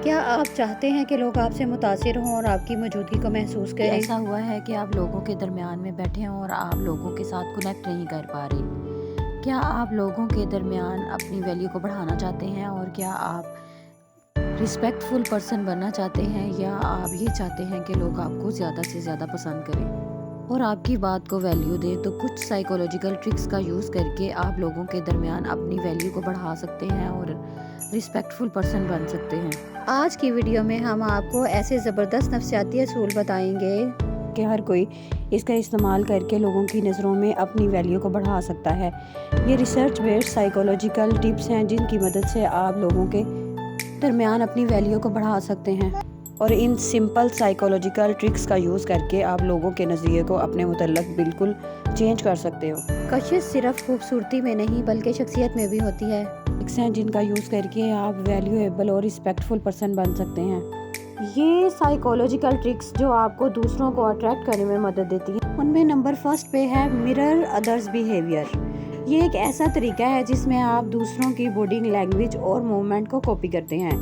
کیا آپ چاہتے ہیں کہ لوگ آپ سے متاثر ہوں اور آپ کی موجودگی کو محسوس کریں؟ ایسا ہوا ہے کہ آپ لوگوں کے درمیان میں بیٹھے ہیں اور آپ لوگوں کے ساتھ کنیکٹ نہیں کر پا رہے۔ کیا آپ لوگوں کے درمیان اپنی ویلیو کو بڑھانا چاہتے ہیں اور کیا آپ ریسپیکٹ فل پرسن بننا چاہتے ہیں، یا آپ یہ چاہتے ہیں کہ لوگ آپ کو زیادہ سے زیادہ پسند کریں اور آپ کی بات کو ویلیو دیں؟ تو کچھ سائیکولوجیکل ٹرکس کا یوز کر کے آپ لوگوں کے درمیان اپنی ویلیو کو بڑھا سکتے ہیں اور ریسپیکٹ فل پرسن بن سکتے ہیں۔ آج کی ویڈیو میں ہم آپ کو ایسے زبردست نفسیاتی اصول بتائیں گے کہ ہر کوئی اس کا استعمال کر کے لوگوں کی نظروں میں اپنی ویلیو کو بڑھا سکتا ہے۔ یہ ریسرچ بیسڈ سائیکولوجیکل ٹپس ہیں جن کی مدد سے آپ لوگوں کے درمیان اپنی ویلیو کو بڑھا سکتے ہیں، اور ان سمپل سائیکولوجیکل ٹرکس کا یوز کر کے آپ لوگوں کے نظریے کو اپنے متعلق بالکل چینج کر سکتے ہو۔ کشش صرف خوبصورتی میں نہیں بلکہ شخصیت میں بھی ہوتی ہے، ہیں جن کا یوز کر کے آپ ویلیویبل اور ریسپیکٹفل پرسن بن سکتے ہیں۔ یہ سائیکولوجیکل ٹرکس جو آپ کو دوسروں کو اٹریکٹ کرنے میں مدد دیتی ہیں، ان میں نمبر فرسٹ پہ ہے مرر ادرز بیہیویئر۔ یہ ایک ایسا طریقہ ہے جس میں آپ دوسروں کی باڈی لینگویج اور موومنٹ کو کاپی کرتے ہیں۔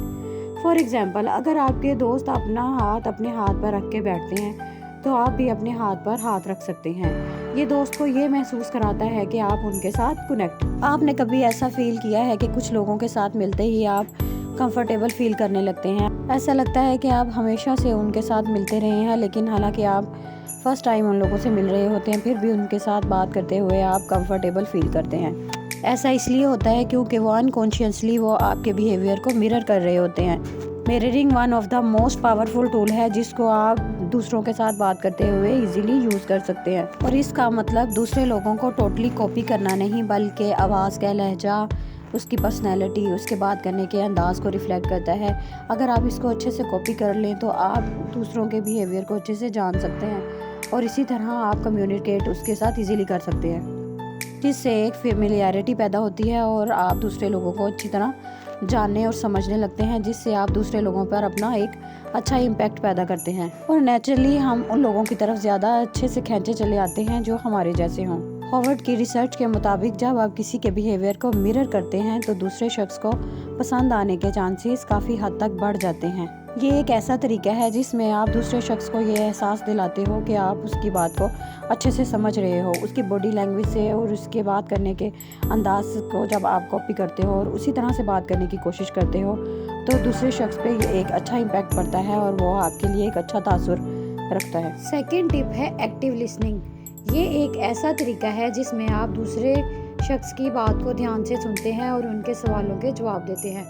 فار ایگزامپل، اگر آپ کے دوست اپنا ہاتھ اپنے ہاتھ پر رکھ کے بیٹھتے ہیں تو آپ بھی اپنے ہاتھ پر ہاتھ رکھ سکتے ہیں۔ یہ دوست کو یہ محسوس کراتا ہے کہ آپ ان کے ساتھ کنیکٹ۔ آپ نے کبھی ایسا فیل کیا ہے کہ کچھ لوگوں کے ساتھ ملتے ہی آپ کمفرٹیبل فیل کرنے لگتے ہیں؟ ایسا لگتا ہے کہ آپ ہمیشہ سے ان کے ساتھ ملتے رہے ہیں، لیکن حالانکہ آپ فرسٹ ٹائم ان لوگوں سے مل رہے ہوتے ہیں، پھر بھی ان کے ساتھ بات کرتے ہوئے آپ کمفرٹیبل فیل کرتے ہیں۔ ایسا اس لیے ہوتا ہے کیونکہ وہ انکانشیسلی وہ آپ کے بیہیویئر کو مرر کر رہے ہوتے ہیں۔ Mirroring one of the most powerful tool ہے جس کو آپ دوسروں کے ساتھ بات کرتے ہوئے ایزیلی یوز کر سکتے ہیں، اور اس کا مطلب دوسرے لوگوں کو ٹوٹلی کاپی کرنا نہیں بلکہ آواز کا لہجہ، اس کی پرسنالٹی، اس کے بات کرنے کے انداز کو ریفلیکٹ کرتا ہے۔ اگر آپ اس کو اچھے سے کاپی کر لیں تو آپ دوسروں کے بیہیویئر کو اچھے سے جان سکتے ہیں، اور اسی طرح آپ کمیونیکیٹ اس کے ساتھ ایزیلی کر سکتے ہیں، جس سے ایک فیملیرٹی پیدا ہوتی ہے اور آپ دوسرے لوگوں کو اچھی طرح جاننے اور سمجھنے لگتے ہیں، جس سے آپ دوسرے لوگوں پر اپنا ایک اچھا امپیکٹ پیدا کرتے ہیں، اور نیچرلی ہم ان لوگوں کی طرف زیادہ اچھے سے کھینچے چلے آتے ہیں جو ہمارے جیسے ہوں۔ ہارورڈ کی ریسرچ کے مطابق جب آپ کسی کے بیہیویئر کو مرر کرتے ہیں تو دوسرے شخص کو پسند آنے کے چانسز کافی حد تک بڑھ جاتے ہیں۔ یہ ایک ایسا طریقہ ہے جس میں آپ دوسرے شخص کو یہ احساس دلاتے ہو کہ آپ اس کی بات کو اچھے سے سمجھ رہے ہو، اس کی باڈی لینگویج سے اور اس کے بات کرنے کے انداز کو جب آپ کاپی کرتے ہو اور اسی طرح سے بات کرنے کی کوشش کرتے ہو تو دوسرے شخص پہ یہ ایک اچھا امپیکٹ پڑتا ہے اور وہ آپ کے لیے ایک اچھا تاثر رکھتا ہے۔ سیکنڈ ٹپ ہے ایکٹیو لسننگ۔ یہ ایک ایسا طریقہ ہے جس میں آپ دوسرے شخص کی بات کو دھیان سے سنتے ہیں اور ان کے سوالوں کے جواب دیتے ہیں۔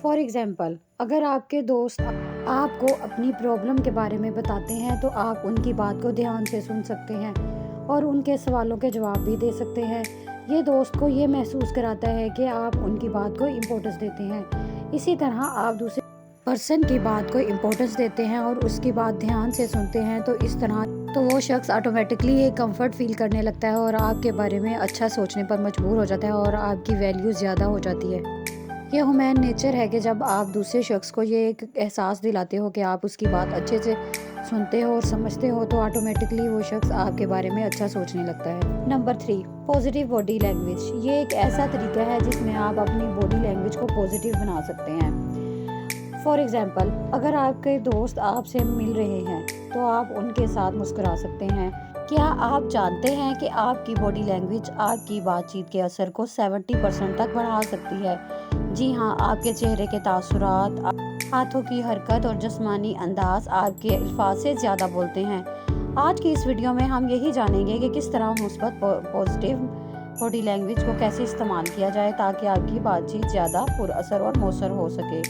فار ایگزامپل، اگر آپ کے دوست آپ کو اپنی پرابلم کے بارے میں بتاتے ہیں تو آپ ان کی بات کو دھیان سے سن سکتے ہیں اور ان کے سوالوں کے جواب بھی دے سکتے ہیں۔ یہ دوست کو یہ محسوس کراتا ہے کہ آپ ان کی بات کو امپورٹنس دیتے ہیں۔ اسی طرح آپ دوسرے پرسن کی بات کو امپورٹنس دیتے ہیں اور اس کی بات دھیان سے سنتے ہیں تو اس طرح تو وہ شخص آٹومیٹکلی ایک کمفرٹ فیل کرنے لگتا ہے اور آپ کے بارے میں اچھا سوچنے پر مجبور ہو جاتا ہے اور آپ کی ویلیو زیادہ ہو جاتی ہے۔ یہ ہیومن نیچر ہے کہ جب آپ دوسرے شخص کو یہ ایک احساس دلاتے ہو کہ آپ اس کی بات اچھے سے سنتے ہو اور سمجھتے ہو تو آٹومیٹکلی وہ شخص آپ کے بارے میں اچھا سوچنے لگتا ہے۔ Number 3، positive body language. یہ ایک ایسا طریقہ ہے جس میں آپ اپنی باڈی لینگویج کو پازیٹیو بنا سکتے ہیں۔ فار ایگزامپل، اگر آپ کے دوست آپ سے مل رہے ہیں تو آپ ان کے ساتھ مسکرا سکتے ہیں۔ کیا آپ جانتے ہیں کہ آپ کی باڈی لینگویج آپ کی بات چیت کے اثر کو 70% تک بڑھا سکتی ہے؟ جی ہاں، آپ کے چہرے کے تاثرات، ہاتھوں کی حرکت اور جسمانی انداز آپ کے الفاظ سے زیادہ بولتے ہیں۔ آج کی اس ویڈیو میں ہم یہی جانیں گے کہ کس طرح مثبت پازیٹیو باڈی لینگویج کو کیسے استعمال کیا جائے تاکہ آپ کی بات چیت زیادہ پر اثر اور مؤثر ہو سکے۔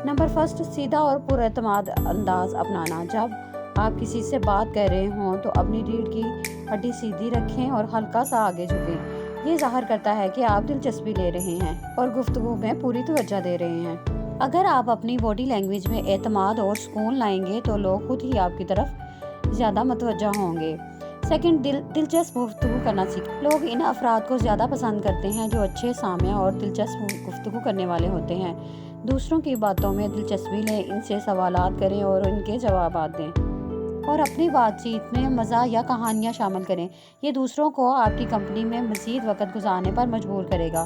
نمبر فرسٹ، سیدھا اور پر اعتماد انداز اپنانا۔ جب آپ کسی سے بات کر رہے ہوں تو اپنی ریڑھ کی ہڈی سیدھی رکھیں اور ہلکا سا آگے جھکیں۔ یہ ظاہر کرتا ہے کہ آپ دلچسپی لے رہے ہیں اور گفتگو میں پوری توجہ دے رہے ہیں۔ اگر آپ اپنی باڈی لینگویج میں اعتماد اور سکون لائیں گے تو لوگ خود ہی آپ کی طرف زیادہ متوجہ ہوں گے۔ سیکنڈ، دلچسپ گفتگو کرنا سیکھیں۔ لوگ ان افراد کو زیادہ پسند کرتے ہیں جو اچھے سامع اور دلچسپ گفتگو کرنے والے ہوتے ہیں۔ دوسروں کی باتوں میں دلچسپی لیں، ان سے سوالات کریں اور ان کے جوابات دیں، اور اپنی بات چیت میں مزاح یا کہانیاں شامل کریں۔ یہ دوسروں کو آپ کی کمپنی میں مزید وقت گزارنے پر مجبور کرے گا۔